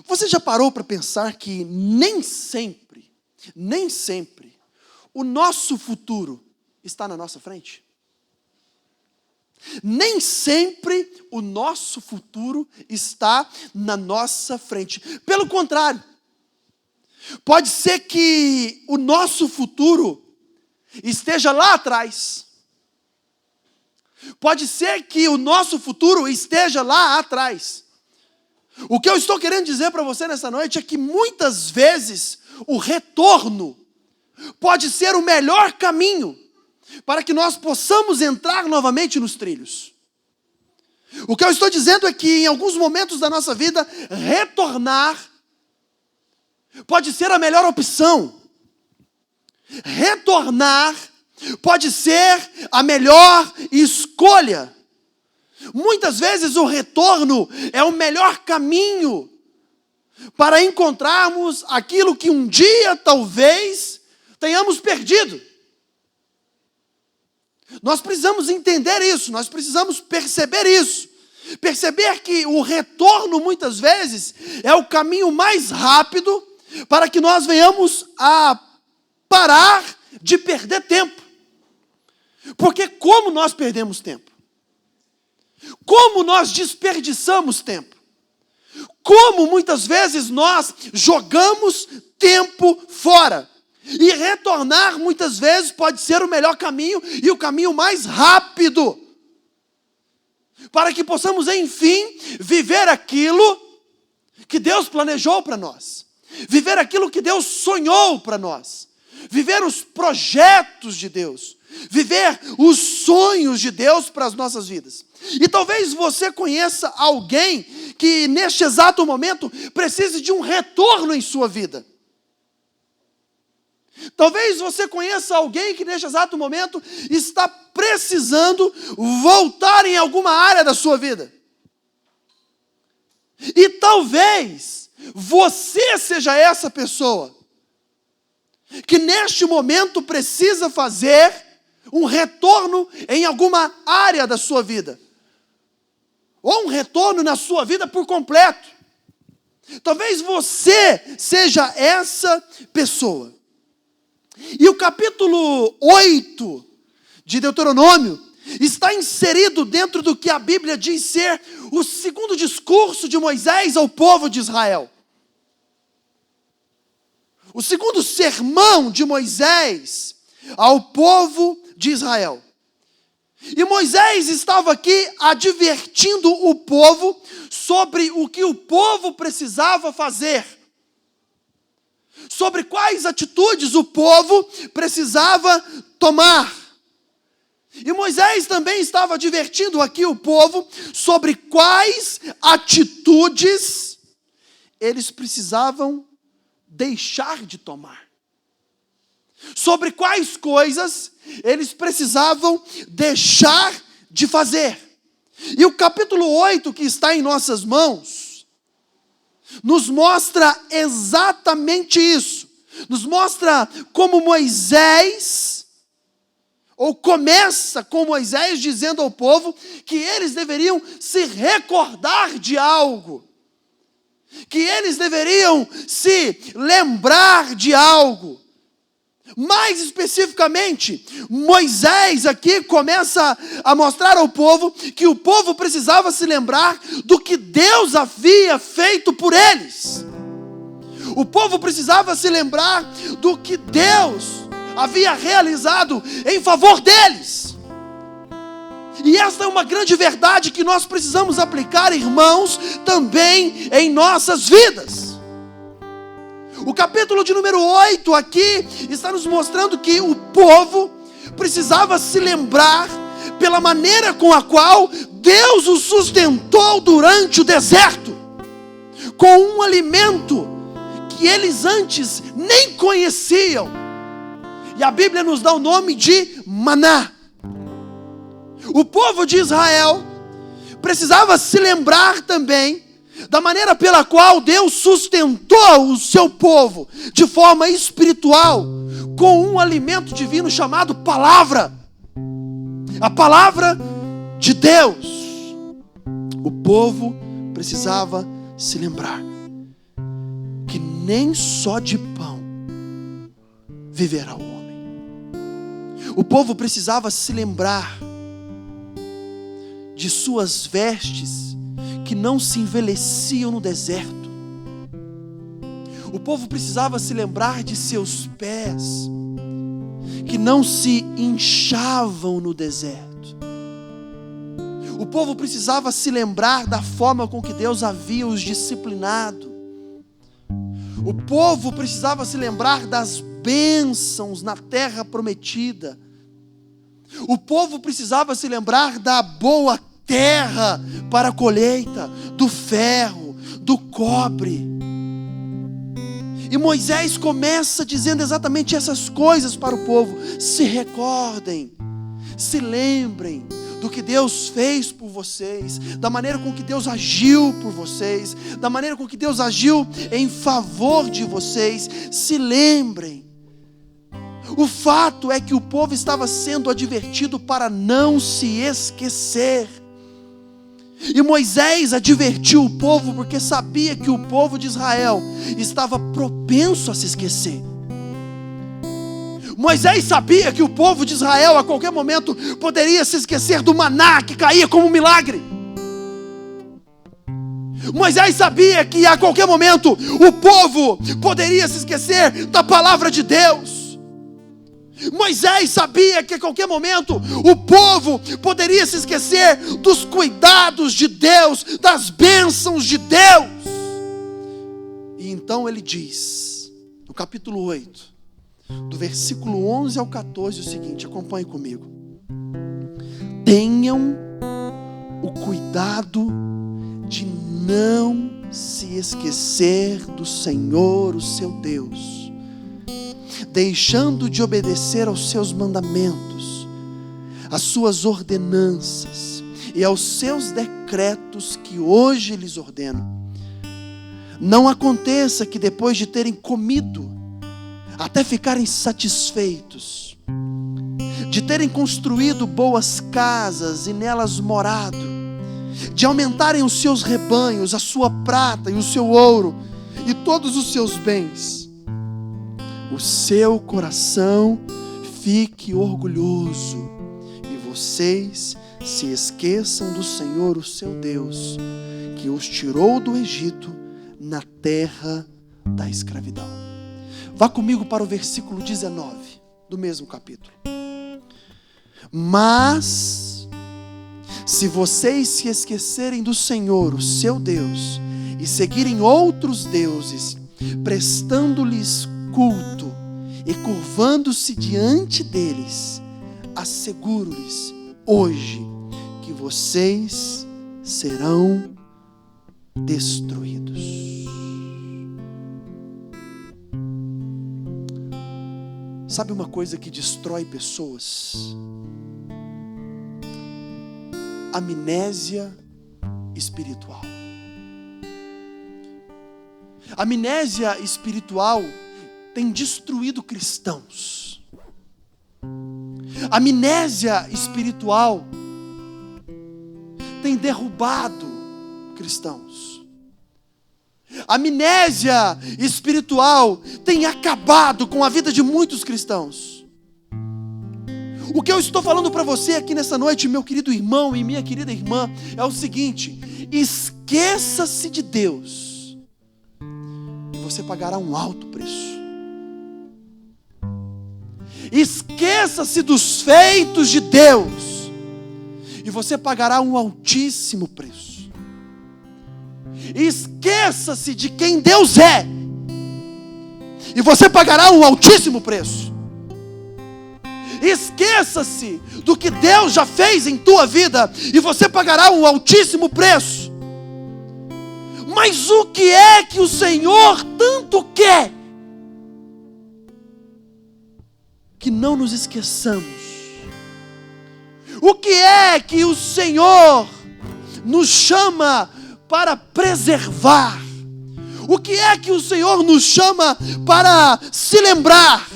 Você já parou para pensar que nem sempre, o nosso futuro está na nossa frente? Nem sempre o nosso futuro está na nossa frente. Pelo contrário, pode ser que o nosso futuro esteja lá atrás. Pode ser que o nosso futuro esteja lá atrás. O que eu estou querendo dizer para você nessa noite é que muitas vezes o retorno pode ser o melhor caminho para que nós possamos entrar novamente nos trilhos. O que eu estou dizendo é que em alguns momentos da nossa vida, retornar pode ser a melhor opção. Retornar pode ser a melhor escolha. Muitas vezes o retorno é o melhor caminho para encontrarmos aquilo que um dia talvez tenhamos perdido. Nós precisamos entender isso, nós precisamos perceber isso. Perceber que o retorno muitas vezes é o caminho mais rápido para que nós venhamos a parar de perder tempo. Porque como nós perdemos tempo? Como nós desperdiçamos tempo? Como muitas vezes nós jogamos tempo fora? E retornar muitas vezes pode ser o melhor caminho e o caminho mais rápido para que possamos, enfim, viver aquilo que Deus planejou para nós. Viver aquilo que Deus sonhou para nós. Viver os projetos de Deus. Viver os sonhos de Deus para as nossas vidas. E talvez você conheça alguém que neste exato momento precise de um retorno em sua vida. Talvez você conheça alguém que neste exato momento está precisando voltar em alguma área da sua vida. E talvez você seja essa pessoa que neste momento precisa fazer um retorno em alguma área da sua vida. Ou um retorno na sua vida por completo. Talvez você seja essa pessoa. E o capítulo 8 de Deuteronômio está inserido dentro do que a Bíblia diz ser o segundo discurso de Moisés ao povo de Israel. O segundo sermão de Moisés ao povo de Israel. E Moisés estava aqui advertindo o povo sobre o que o povo precisava fazer. Sobre quais atitudes o povo precisava tomar. E Moisés também estava advertindo aqui o povo sobre quais atitudes eles precisavam deixar de tomar. Sobre quais coisas eles precisavam deixar de fazer. E o capítulo 8 que está em nossas mãos nos mostra exatamente isso. Nos mostra como Moisés, ou começa com Moisés dizendo ao povo que eles deveriam se recordar de algo. Que eles deveriam se lembrar de algo. Mais especificamente, Moisés aqui começa a mostrar ao povo que o povo precisava se lembrar do que Deus havia feito por eles. O povo precisava se lembrar do que Deus havia realizado em favor deles. E esta é uma grande verdade que nós precisamos aplicar, irmãos, também em nossas vidas. O capítulo de número 8 aqui está nos mostrando que o povo precisava se lembrar pela maneira com a qual Deus os sustentou durante o deserto, com um alimento que eles antes nem conheciam. E a Bíblia nos dá o nome de maná. O povo de Israel precisava se lembrar também da maneira pela qual Deus sustentou o seu povo de forma espiritual com um alimento divino chamado palavra. A palavra de Deus. O povo precisava se lembrar. nem só de pão viverá o homem. O povo precisava se lembrar de suas vestes que não se envelheciam no deserto. O povo precisava se lembrar de seus pés que não se inchavam no deserto. O povo precisava se lembrar da forma com que Deus havia os disciplinado. O povo precisava se lembrar das bênçãos na terra prometida. O povo precisava se lembrar da boa terra para a colheita, do ferro, do cobre. E Moisés começa dizendo exatamente essas coisas para o povo. Se recordem, se lembrem do que Deus fez por vocês, da maneira com que Deus agiu por vocês, da maneira com que Deus agiu em favor de vocês. Se lembrem. O fato é que o povo estava sendo advertido para não se esquecer. E Moisés advertiu o povo porque sabia que o povo de Israel estava propenso a se esquecer. Moisés sabia que o povo de Israel a qualquer momento poderia se esquecer do maná que caía como um milagre. Moisés sabia que a qualquer momento o povo poderia se esquecer da palavra de Deus. Moisés sabia que a qualquer momento o povo poderia se esquecer dos cuidados de Deus, das bênçãos de Deus. E então ele diz, no capítulo 8, do versículo 11 ao 14, o seguinte, acompanhe comigo. Tenham o cuidado de não se esquecer do Senhor, o seu Deus, deixando de obedecer aos seus mandamentos, às suas ordenanças e aos seus decretos que hoje lhes ordeno. Não aconteça que depois de terem comido, até ficarem satisfeitos, de terem construído boas casas e nelas morado, de aumentarem os seus rebanhos, a sua prata e o seu ouro e todos os seus bens, o seu coração fique orgulhoso e vocês se esqueçam do Senhor, o seu Deus, que os tirou do Egito na terra da escravidão. Vá comigo para o versículo 19 do mesmo capítulo. Mas se vocês se esquecerem do Senhor, o seu Deus, e seguirem outros deuses, prestando-lhes culto e curvando-se diante deles, asseguro-lhes hoje que vocês serão destruídos. Sabe uma coisa que destrói pessoas? Amnésia espiritual. Amnésia espiritual tem destruído cristãos. Amnésia espiritual tem derrubado cristãos. Amnésia espiritual tem acabado com a vida de muitos cristãos. O que eu estou falando para você aqui nessa noite, meu querido irmão e minha querida irmã, é o seguinte: esqueça-se de Deus e você pagará um alto preço. Esqueça-se dos feitos de Deus e você pagará um altíssimo preço. Esqueça-se de quem Deus é e você pagará um altíssimo preço. Esqueça-se do que Deus já fez em tua vida e você pagará um altíssimo preço. Mas o que é que o Senhor tanto quer? Que não nos esqueçamos. O que é que o Senhor nos chama para preservar? O que é que o Senhor nos chama para se lembrar?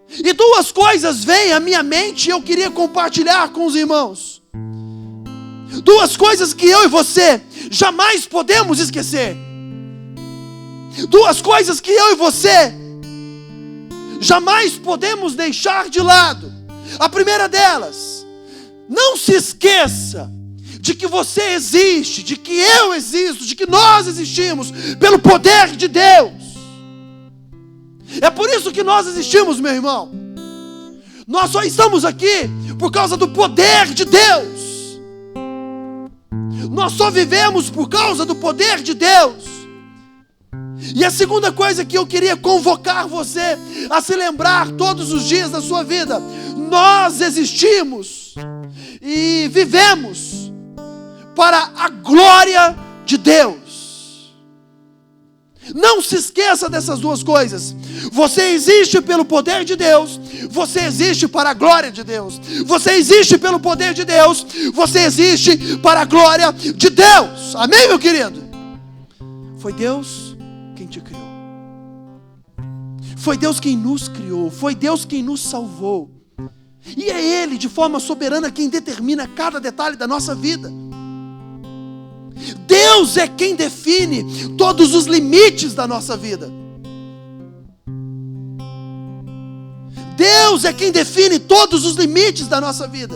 E duas coisas vêm à minha mente e eu queria compartilhar com os irmãos. Duas coisas que eu e você jamais podemos esquecer. Duas coisas que eu e você jamais podemos deixar de lado. A primeira delas, não se esqueça de que você existe, de que eu existo, de que nós existimos pelo poder de Deus. É por isso que nós existimos, meu irmão. Nós só estamos aqui por causa do poder de Deus. Nós só vivemos por causa do poder de Deus. E a segunda coisa que eu queria convocar você a se lembrar todos os dias da sua vida: nós existimos e vivemos para a glória de Deus. Não se esqueça dessas duas coisas. Você existe pelo poder de Deus, você existe para a glória de Deus. Você existe pelo poder de Deus, você existe para a glória de Deus. Amém, meu querido? Foi Deus quem te criou. Foi Deus quem nos criou. Foi Deus quem nos salvou. E é Ele, de forma soberana, quem determina cada detalhe da nossa vida. Deus é quem define todos os limites da nossa vida. Deus é quem define todos os limites da nossa vida.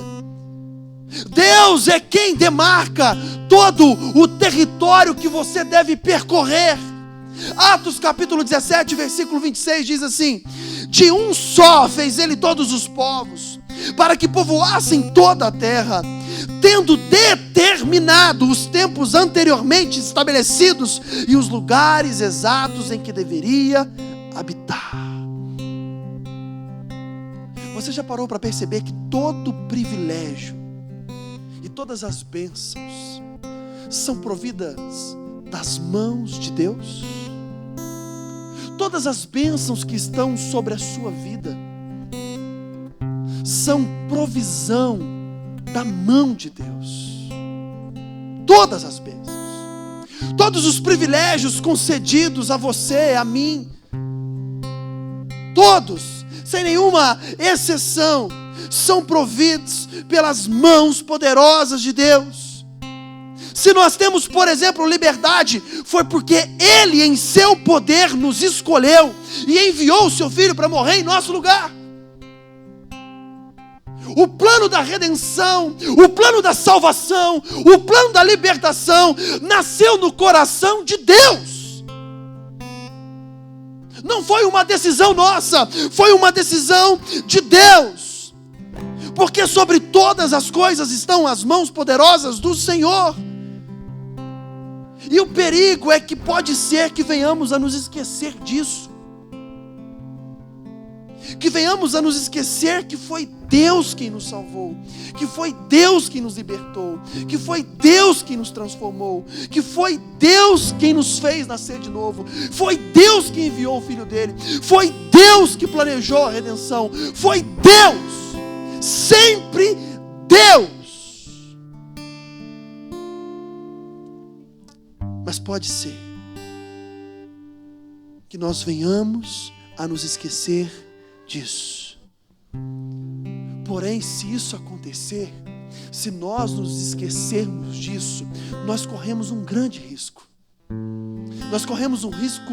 Deus é quem demarca todo o território que você deve percorrer. Atos capítulo 17, versículo 26 diz assim: de um só fez Ele todos os povos, para que povoassem toda a terra, tendo determinado os tempos anteriormente estabelecidos e os lugares exatos em que deveria habitar. Você já parou para perceber que todo privilégio e todas as bênçãos são providas das mãos de Deus? Todas as bênçãos que estão sobre a sua vida são provisão da mão de Deus. Todas as bênçãos, todos os privilégios concedidos a você, a mim, todos, sem nenhuma exceção, são providos pelas mãos poderosas de Deus. Se nós temos, por exemplo, liberdade, foi porque Ele, em seu poder, nos escolheu e enviou o seu Filho para morrer em nosso lugar. O plano da redenção, o plano da salvação, o plano da libertação nasceu no coração de Deus. Não foi uma decisão nossa, foi uma decisão de Deus. Porque sobre todas as coisas estão as mãos poderosas do Senhor. E o perigo é que pode ser que venhamos a nos esquecer disso. Que venhamos a nos esquecer que foi Deus quem nos salvou, que foi Deus quem nos libertou, que foi Deus quem nos transformou, que foi Deus quem nos fez nascer de novo, foi Deus que enviou o Filho dele, foi Deus que planejou a redenção, foi Deus, sempre Deus. Mas pode ser que nós venhamos a nos esquecer disso. Porém, se isso acontecer, se nós nos esquecermos disso, nós corremos um grande risco. Nós corremos um risco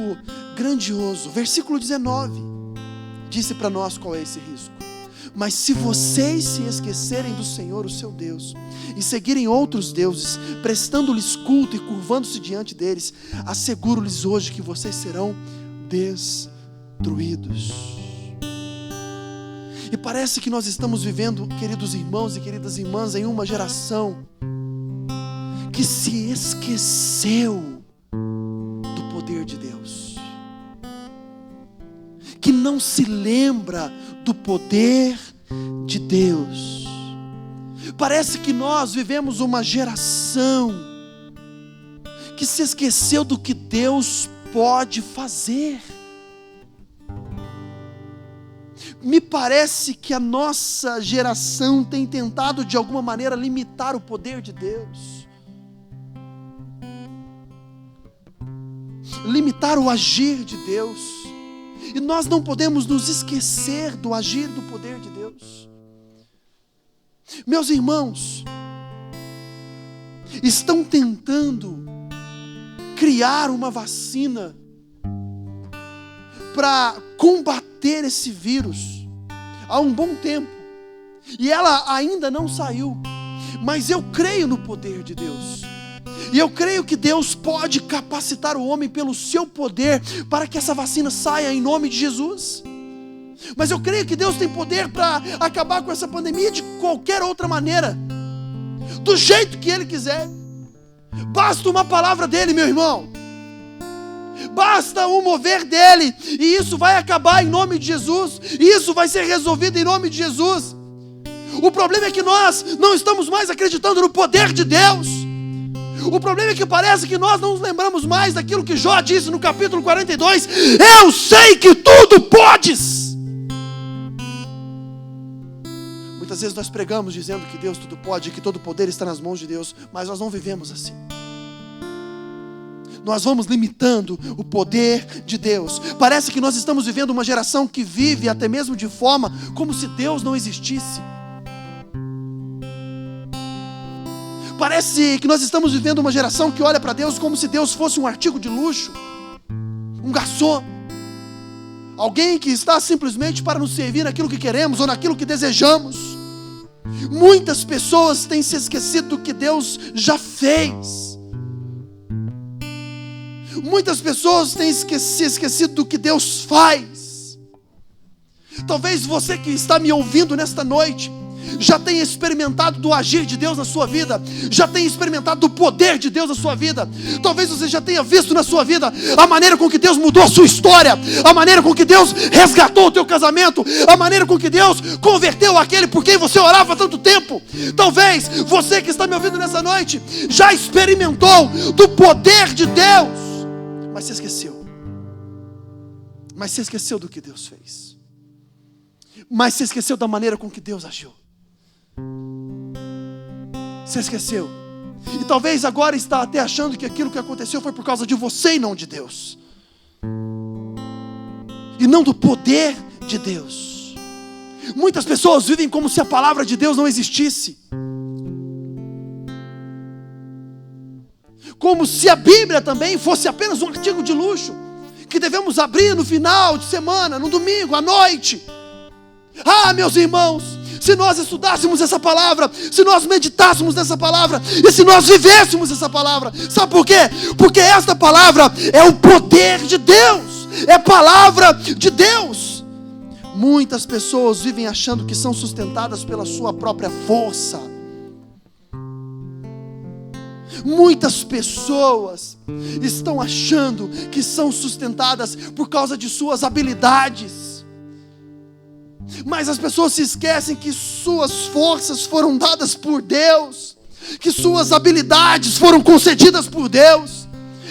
grandioso. Versículo 19 disse para nós qual é esse risco. Mas se vocês se esquecerem do Senhor, o seu Deus, e seguirem outros deuses, prestando-lhes culto e curvando-se diante deles, asseguro-lhes hoje que vocês serão destruídos. E parece que nós estamos vivendo, queridos irmãos e queridas irmãs, em uma geração que se esqueceu do poder de Deus, que não se lembra do poder de Deus. Parece que nós vivemos uma geração que se esqueceu do que Deus pode fazer. Me parece que a nossa geração tem tentado de alguma maneira limitar o poder de Deus, limitar o agir de Deus, e nós não podemos nos esquecer do agir do poder de Deus. Meus irmãos, estão tentando criar uma vacina para combater esse vírus há um bom tempo. E ela ainda não saiu. Mas eu creio no poder de Deus. E eu creio que Deus pode capacitar o homem pelo seu poder para que essa vacina saia em nome de Jesus. Mas eu creio que Deus tem poder para acabar com essa pandemia de qualquer outra maneira, do jeito que Ele quiser. Basta uma palavra dEle, meu irmão. Basta um mover dEle, e isso vai acabar em nome de Jesus. E isso vai ser resolvido em nome de Jesus. O problema é que nós não estamos mais acreditando no poder de Deus. O problema é que parece que nós não nos lembramos mais daquilo que Jó disse no capítulo 42. Eu sei que tudo podes. Muitas vezes nós pregamos dizendo que Deus tudo pode, que todo poder está nas mãos de Deus, mas nós não vivemos assim. Nós vamos limitando o poder de Deus. Parece que nós estamos vivendo uma geração que vive até mesmo de forma como se Deus não existisse. Parece que nós estamos vivendo uma geração que olha para Deus como se Deus fosse um artigo de luxo, um garçom, alguém que está simplesmente para nos servir naquilo que queremos ou naquilo que desejamos. Muitas pessoas têm se esquecido do que Deus já fez. Muitas pessoas têm se esquecido do que Deus faz. Talvez você que está me ouvindo nesta noite já tenha experimentado do agir de Deus na sua vida, já tenha experimentado do poder de Deus na sua vida. Talvez você já tenha visto na sua vida a maneira com que Deus mudou a sua história, a maneira com que Deus resgatou o teu casamento, a maneira com que Deus converteu aquele por quem você orava há tanto tempo. Talvez você que está me ouvindo nessa noite já experimentou do poder de Deus, mas se esqueceu. Mas se esqueceu do que Deus fez. Mas se esqueceu da maneira com que Deus agiu. Se esqueceu. E talvez agora está até achando que aquilo que aconteceu foi por causa de você e não de Deus. E não do poder de Deus. Muitas pessoas vivem como se a palavra de Deus não existisse. Como se a Bíblia também fosse apenas um artigo de luxo que devemos abrir no final de semana, no domingo, à noite. Ah, meus irmãos, se nós estudássemos essa palavra, se nós meditássemos nessa palavra, e se nós vivêssemos essa palavra, sabe por quê? Porque esta palavra é o poder de Deus, é palavra de Deus. Muitas pessoas vivem achando que são sustentadas pela sua própria força. Muitas pessoas estão achando que são sustentadas por causa de suas habilidades. Mas as pessoas se esquecem que suas forças foram dadas por Deus, que suas habilidades foram concedidas por Deus,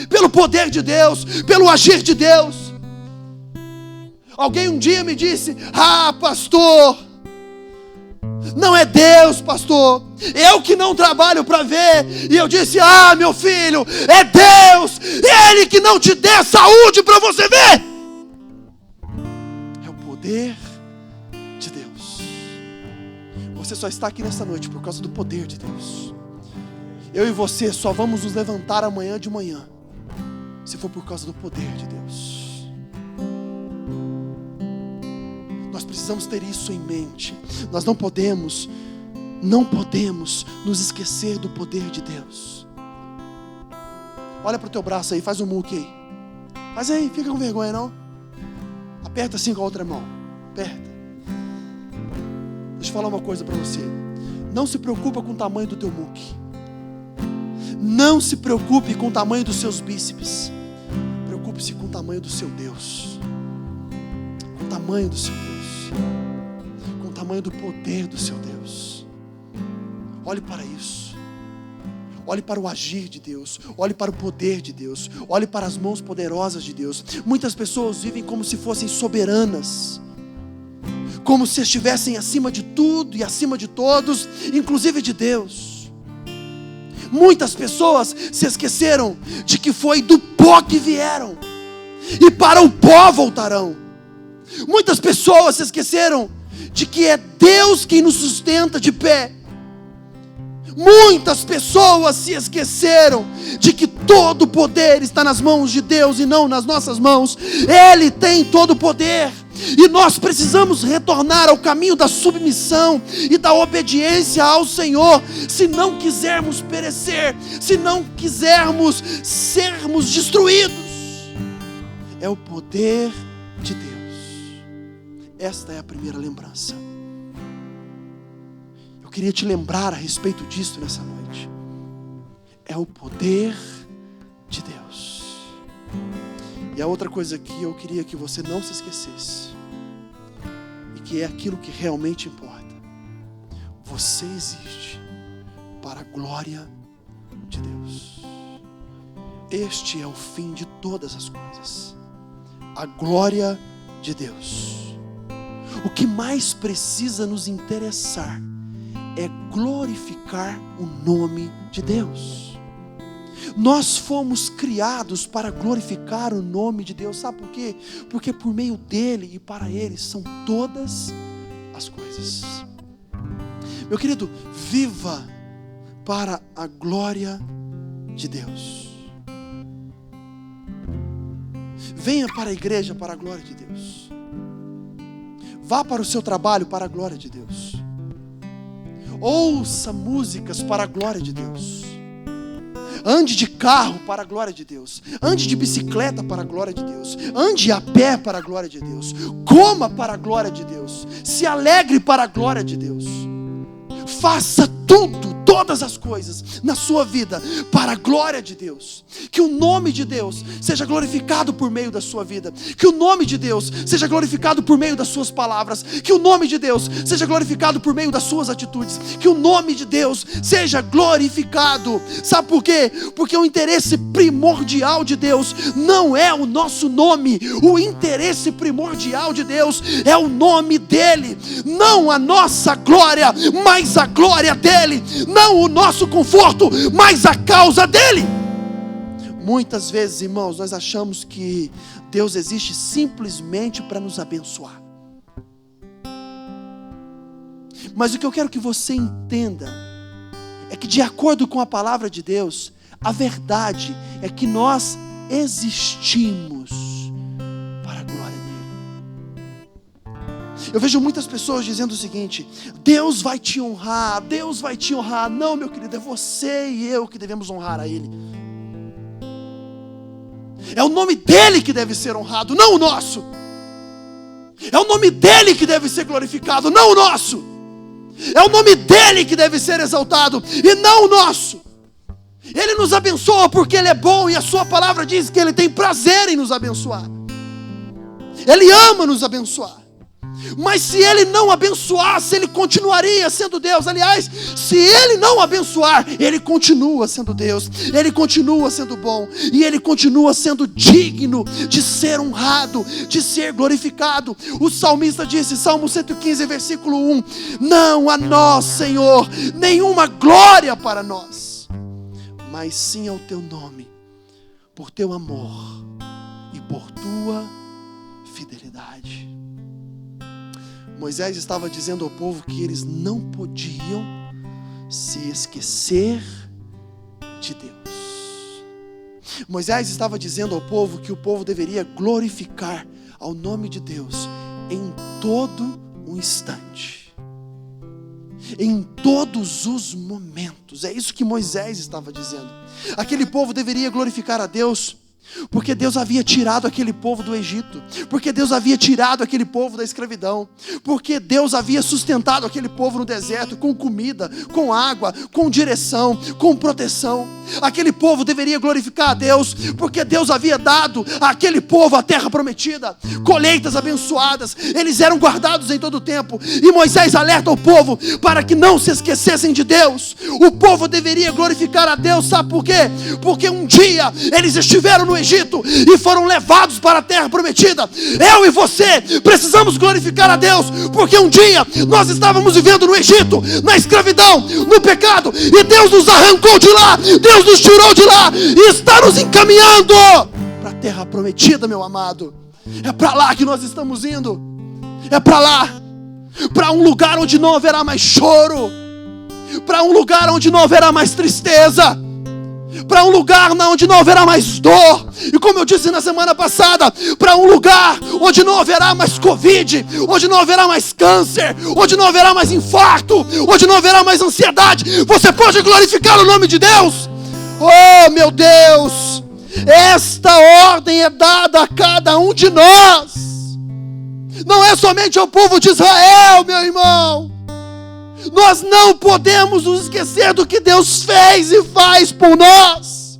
pelo poder de Deus, pelo agir de Deus. Alguém um dia me disse: ah, pastor, não é Deus, pastor, eu que não trabalho para ver. E eu disse: ah, meu filho, é Deus, Ele que não te dê saúde para você ver. É o poder de Deus. Você só está aqui nessa noite por causa do poder de Deus. Eu e você só vamos nos levantar amanhã de manhã se for por causa do poder de Deus. Nós precisamos ter isso em mente. Nós não podemos nos esquecer do poder de Deus. Olha para o teu braço aí, faz um muque aí. Faz aí, fica com vergonha não. Aperta assim com a outra mão. Aperta. Deixa eu falar uma coisa para você. Não se preocupa com o tamanho do teu muque. Não se preocupe com o tamanho dos seus bíceps. Preocupe-se com o tamanho do seu Deus. Com o tamanho do seu Deus. Com o tamanho do poder do seu Deus. Olhe para isso. Olhe para o agir de Deus. Olhe para o poder de Deus. Olhe para as mãos poderosas de Deus. Muitas pessoas vivem como se fossem soberanas, como se estivessem acima de tudo e acima de todos, inclusive de Deus. Muitas pessoas se esqueceram de que foi do pó que vieram e para o pó voltarão. Muitas pessoas se esqueceram de que é Deus quem nos sustenta de pé. Muitas pessoas se esqueceram de que todo o poder está nas mãos de Deus e não nas nossas mãos. Ele tem todo o poder. E nós precisamos retornar ao caminho da submissão e da obediência ao Senhor, se não quisermos perecer, se não quisermos sermos destruídos. É o poder de Deus. Esta é a primeira lembrança. Eu queria te lembrar a respeito disso nessa noite. É o poder de Deus. E a outra coisa que eu queria que você não se esquecesse, e que é aquilo que realmente importa: você existe para a glória de Deus. Este é o fim de todas as coisas, a glória de Deus. O que mais precisa nos interessar é glorificar o nome de Deus. Nós fomos criados para glorificar o nome de Deus. Sabe por quê? Porque por meio dele e para ele são todas as coisas. Meu querido, viva para a glória de Deus. Venha para a igreja para a glória de Deus. Vá para o seu trabalho para a glória de Deus. Ouça músicas para a glória de Deus. Ande de carro para a glória de Deus. Ande de bicicleta para a glória de Deus. Ande a pé para a glória de Deus. Coma para a glória de Deus. Se alegre para a glória de Deus. Faça tudo, todas as coisas na sua vida para a glória de Deus. Que o nome de Deus seja glorificado por meio da sua vida. Que o nome de Deus seja glorificado por meio das suas palavras. Que o nome de Deus seja glorificado por meio das suas atitudes. Que o nome de Deus seja glorificado. Sabe por quê? Porque o interesse primordial de Deus não é o nosso nome. O interesse primordial de Deus é o nome dele. Não a nossa glória, mas a glória dele. Não o nosso conforto, mas a causa dele. Muitas vezes, irmãos, nós achamos que Deus existe simplesmente para nos abençoar. Mas o que eu quero que você entenda é que, de acordo com a palavra de Deus, a verdade é que nós existimos para a glória dele. Eu vejo muitas pessoas dizendo o seguinte: Deus vai te honrar, Deus vai te honrar. Não, meu querido, é você e eu que devemos honrar a ele. É o nome dele que deve ser honrado, não o nosso. É o nome dele que deve ser glorificado, não o nosso. É o nome dele que deve ser exaltado e não o nosso. Ele nos abençoa porque ele é bom, e a sua palavra diz que ele tem prazer em nos abençoar. Ele ama nos abençoar. Mas se ele não abençoasse, ele continuaria sendo Deus. Aliás, se ele não abençoar, ele continua sendo Deus. Ele continua sendo bom. E ele continua sendo digno de ser honrado, de ser glorificado. O salmista disse, Salmo 115, versículo 1: não a nós, Senhor, nenhuma glória para nós, mas sim ao teu nome, por teu amor e por tua fidelidade. Moisés estava dizendo ao povo que eles não podiam se esquecer de Deus. Moisés estava dizendo ao povo que o povo deveria glorificar ao nome de Deus em todo o instante, em todos os momentos. É isso que Moisés estava dizendo. Aquele povo deveria glorificar a Deus porque Deus havia tirado aquele povo do Egito, porque Deus havia tirado aquele povo da escravidão, porque Deus havia sustentado aquele povo no deserto com comida, com água, com direção, com proteção. Aquele povo deveria glorificar a Deus porque Deus havia dado àquele povo a terra prometida, colheitas abençoadas. Eles eram guardados em todo o tempo, e Moisés alerta o povo para que não se esquecessem de Deus. O povo deveria glorificar a Deus, sabe por quê? Porque um dia eles estiveram no Egito e foram levados para a terra prometida. Eu e você precisamos glorificar a Deus porque um dia nós estávamos vivendo no Egito, na escravidão, no pecado, e Deus nos arrancou de lá, Deus nos tirou de lá e está nos encaminhando para a terra prometida, meu amado. É para lá que nós estamos indo. É para lá, para um lugar onde não haverá mais choro, para um lugar onde não haverá mais tristeza, para um lugar onde não haverá mais dor, e como eu disse na semana passada, para um lugar onde não haverá mais Covid, onde não haverá mais câncer, onde não haverá mais infarto, onde não haverá mais ansiedade. Você pode glorificar o nome de Deus? Oh meu Deus, esta ordem é dada a cada um de nós, não é somente ao povo de Israel, meu irmão. Nós não podemos nos esquecer do que Deus fez e faz por nós.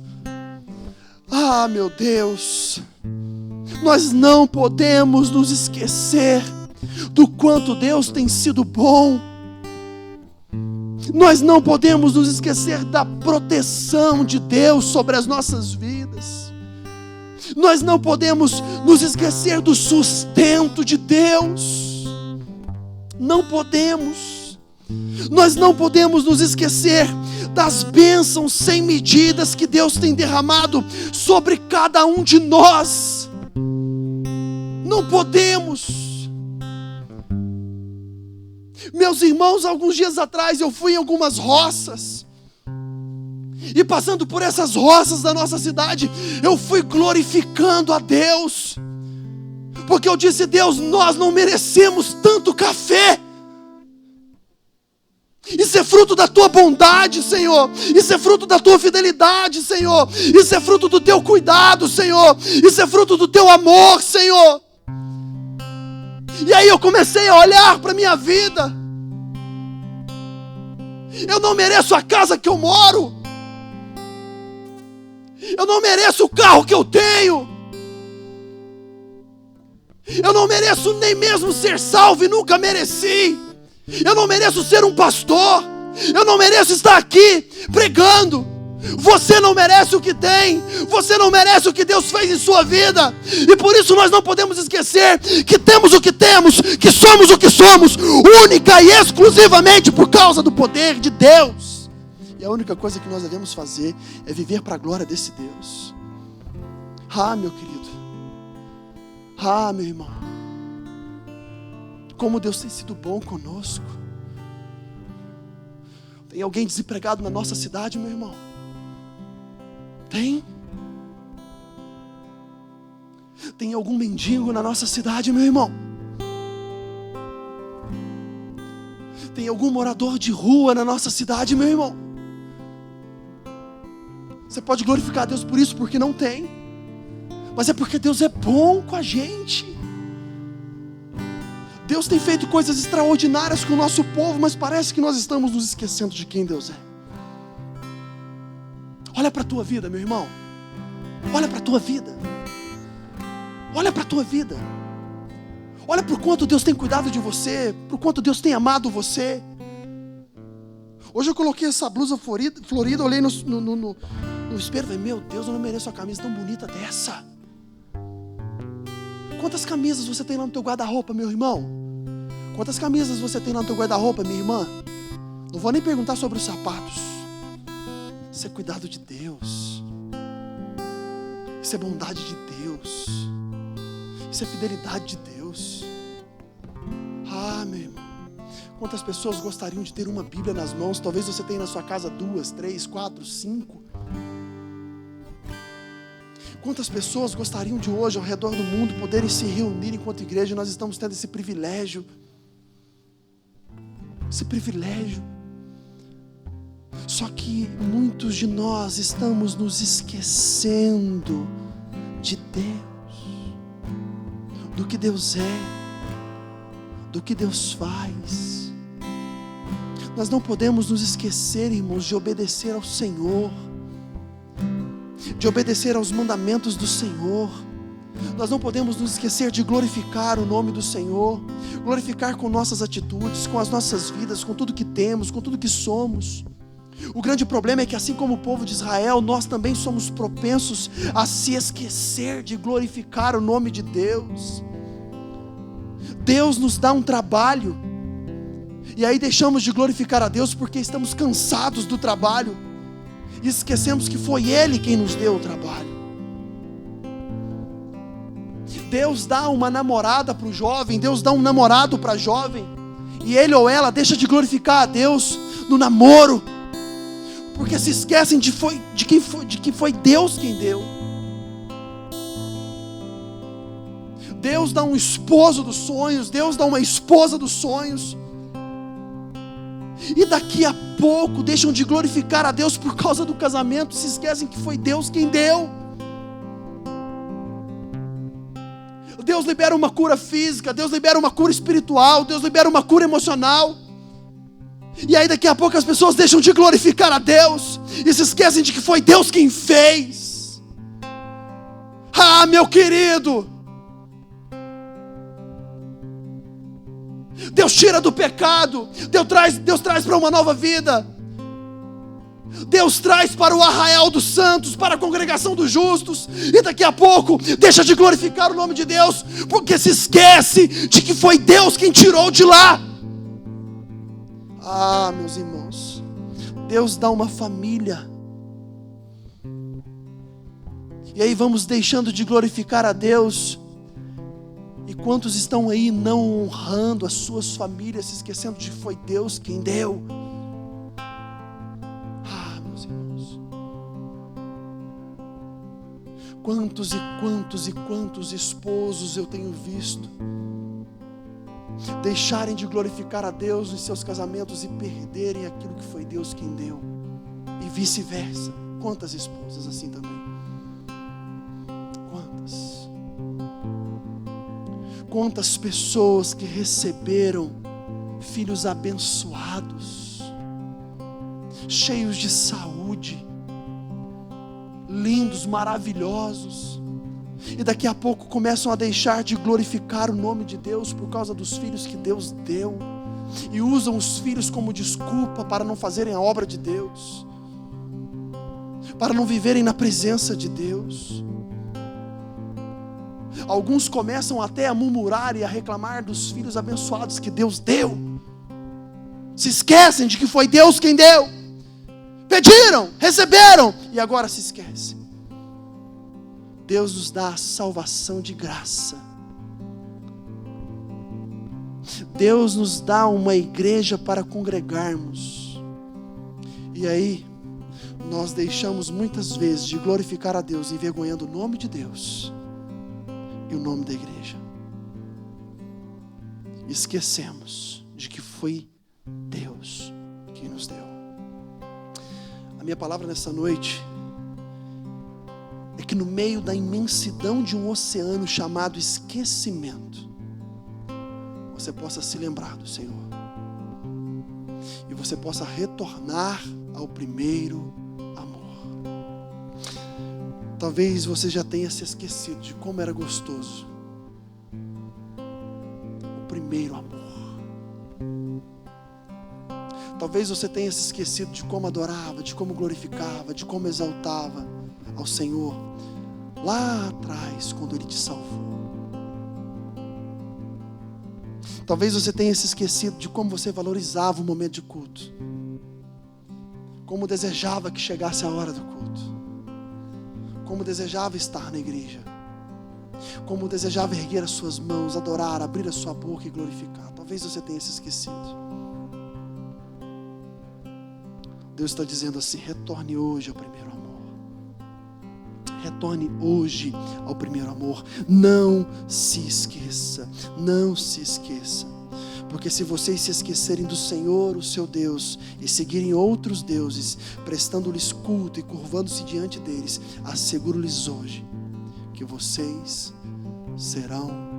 Ah, meu Deus, nós não podemos nos esquecer do quanto Deus tem sido bom. Nós não podemos nos esquecer da proteção de Deus sobre as nossas vidas. Nós não podemos nos esquecer do sustento de Deus. Não podemos. Nós não podemos nos esquecer das bênçãos sem medidas que Deus tem derramado sobre cada um de nós. Não podemos. Meus irmãos, alguns dias atrás eu fui em algumas roças, e passando por essas roças da nossa cidade, eu fui glorificando a Deus, porque eu disse: Deus, nós não merecemos tanto café. Isso é fruto da tua bondade, Senhor. Isso é fruto da tua fidelidade, Senhor. Isso é fruto do teu cuidado, Senhor. Isso é fruto do teu amor, Senhor. E aí eu comecei a olhar para a minha vida. Eu não mereço a casa que eu moro. Eu não mereço o carro que eu tenho. Eu não mereço nem mesmo ser salvo, e nunca mereci. Eu não mereço ser um pastor. Eu não mereço estar aqui pregando. Você não merece o que tem. Você não merece o que Deus fez em sua vida. E por isso nós não podemos esquecer que temos o que temos, que somos o que somos, única e exclusivamente por causa do poder de Deus. E a única coisa que nós devemos fazer é viver para a glória desse Deus. Ah, meu querido. Ah, meu irmão. Como Deus tem sido bom conosco. Tem alguém desempregado na nossa cidade, meu irmão? Tem? Tem algum mendigo na nossa cidade, meu irmão? Tem algum morador de rua na nossa cidade, meu irmão? Você pode glorificar a Deus por isso, porque não tem. Mas é porque Deus é bom com a gente. Deus tem feito coisas extraordinárias com o nosso povo, mas parece que nós estamos nos esquecendo de quem Deus é. Olha para a tua vida, meu irmão. Olha para a tua vida. Olha para a tua vida. Olha para o quanto Deus tem cuidado de você, para o quanto Deus tem amado você. Hoje eu coloquei essa blusa florida, olhei no espelho e falei: meu Deus, eu não mereço uma camisa tão bonita dessa. Quantas camisas você tem lá no teu guarda-roupa, meu irmão? Quantas camisas você tem lá no teu guarda-roupa, minha irmã? Não vou nem perguntar sobre os sapatos. Isso é cuidado de Deus. Isso é bondade de Deus. Isso é fidelidade de Deus. Ah, meu irmão. Quantas pessoas gostariam de ter uma Bíblia nas mãos? Talvez você tenha na sua casa 2, 3, 4, 5. Quantas pessoas gostariam de hoje, ao redor do mundo, poderem se reunir enquanto igreja? Nós estamos tendo esse privilégio. Esse privilégio. Só que muitos de nós estamos nos esquecendo de Deus, do que Deus é, do que Deus faz. Nós não podemos nos esquecer, irmãos, de obedecer ao Senhor, de obedecer aos mandamentos do Senhor. Nós não podemos nos esquecer de glorificar o nome do Senhor, glorificar com nossas atitudes, com as nossas vidas, com tudo que temos, com tudo que somos. O grande problema é que, assim como o povo de Israel, nós também somos propensos a se esquecer de glorificar o nome de Deus. Deus nos dá um trabalho, e aí deixamos de glorificar a Deus porque estamos cansados do trabalho, e esquecemos que foi Ele quem nos deu o trabalho. Deus dá uma namorada para o jovem, Deus dá um namorado para a jovem, e ele ou ela deixa de glorificar a Deus no namoro, porque se esquecem de que foi Deus quem deu. Deus dá um esposo dos sonhos, Deus dá uma esposa dos sonhos, e daqui a pouco deixam de glorificar a Deus por causa do casamento, se esquecem que foi Deus quem deu. Deus libera uma cura física, Deus libera uma cura espiritual, Deus libera uma cura emocional, e aí daqui a pouco as pessoas deixam de glorificar a Deus, e se esquecem de que foi Deus quem fez. Ah, meu querido, Deus tira do pecado, Deus traz para uma nova vida, Deus traz para o arraial dos santos, para a congregação dos justos, e daqui a pouco deixa de glorificar o nome de Deus, porque se esquece de que foi Deus quem tirou de lá. Ah, meus irmãos, Deus dá uma família, e aí vamos deixando de glorificar a Deus. E quantos estão aí não honrando as suas famílias, se esquecendo de que foi Deus quem deu? Ah, meus irmãos, quantos esposos eu tenho visto deixarem de glorificar a Deus nos seus casamentos e perderem aquilo que foi Deus quem deu, e vice-versa. Quantas esposas assim também? Quantas pessoas que receberam filhos abençoados, cheios de saúde, lindos, maravilhosos, e daqui a pouco começam a deixar de glorificar o nome de Deus por causa dos filhos que Deus deu, e usam os filhos como desculpa para não fazerem a obra de Deus, para não viverem na presença de Deus. Alguns começam até a murmurar e a reclamar dos filhos abençoados que Deus deu. Se esquecem de que foi Deus quem deu. Pediram, receberam, e agora se esquecem. Deus nos dá a salvação de graça. Deus nos dá uma igreja para congregarmos. E aí, nós deixamos muitas vezes de glorificar a Deus, envergonhando o nome de Deus e o nome da igreja. Esquecemos de que foi Deus quem nos deu. A minha palavra nessa noite é que no meio da imensidão de um oceano chamado esquecimento, você possa se lembrar do Senhor, e você possa retornar ao primeiro amor. Talvez você já tenha se esquecido de como era gostoso o primeiro amor. Talvez você tenha se esquecido de como adorava, de como glorificava, de como exaltava ao Senhor lá atrás, quando Ele te salvou. Talvez você tenha se esquecido de como você valorizava o momento de culto, como desejava que chegasse a hora do culto, como desejava estar na igreja, como desejava erguer as suas mãos, adorar, abrir a sua boca e glorificar. Talvez você tenha se esquecido. Deus está dizendo assim: retorne hoje ao primeiro amor. Retorne hoje ao primeiro amor. Não se esqueça. Não se esqueça. Porque se vocês se esquecerem do Senhor, o seu Deus, e seguirem outros deuses, prestando-lhes culto e curvando-se diante deles, asseguro-lhes hoje que vocês serão